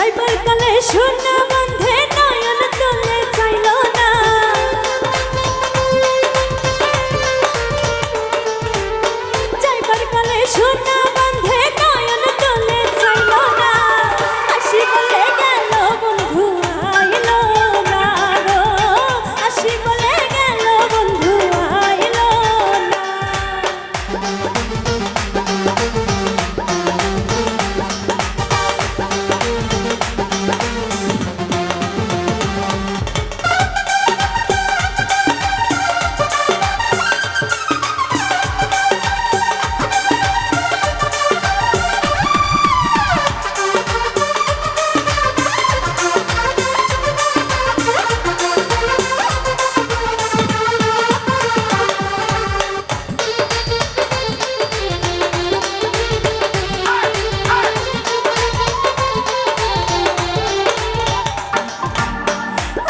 যাইবার কালে সোনা বন্ধে নয়ন তোলে চাইল না, যাইবার কালে সোনা বন্ধে নয়ন তোলে চাইল না, আসি বলে গেল বন্ধু আইল না গো, আসি বলে গেল বন্ধু আইল না।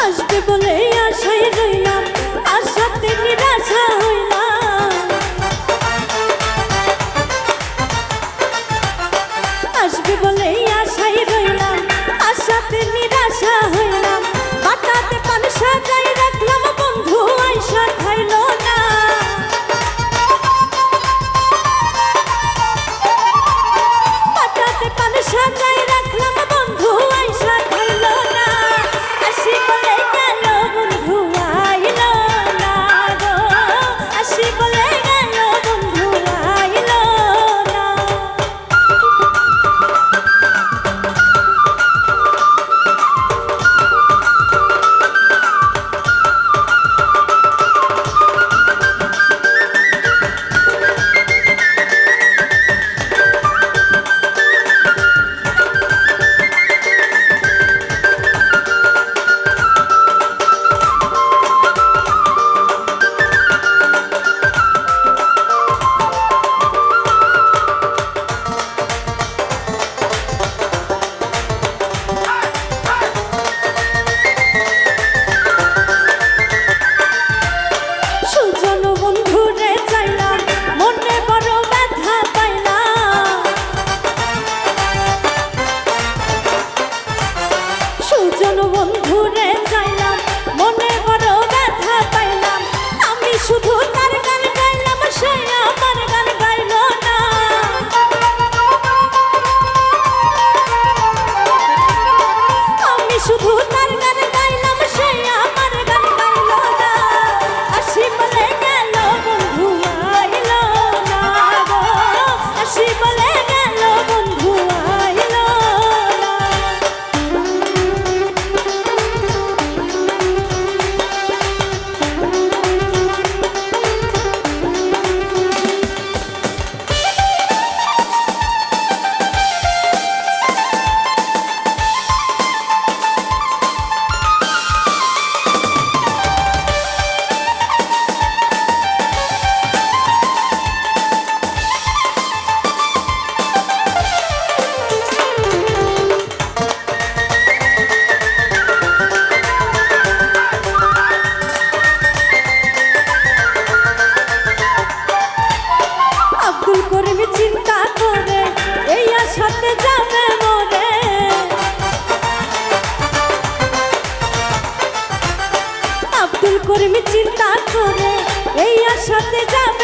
আসবে বলে আশায় রইলাম, আশাতে নিরাশা হইলাম, আসবে বলে আশায় রইলাম, আশাতে নিরাশা হইলাম, বাটাতে পান সাজাই রাখলাম বন্ধু আইসা খাইল না, বাটাতে পান সাজাই রাখলাম বন্ধু আইসা খাইল না, আসি বলে গেল বন্ধু আইল না গো, আসি বলে গেল বন্ধু আইল না। সুজন বন্ধুরে চাইলাম, মনে বড় ব্যথা পাইলাম, সুজন বন্ধুরে চাইলাম, মনে বড় ব্যথা পাইলাম, আমি শুধু তার গান গাইলাম, সে আমার গান গাইল না, আমি শুধু তার গান গাইলাম, সে আমার গান গাইল না, আসি বলে গেল বন্ধু আইল না গো, আসি বলে গেল বন্ধু আইল না। আব্দুল করিম চিন্তা করে এই আশাতে যাবে মরে, আব্দুল করিম চিন্তা করে এই আশাতে যাবে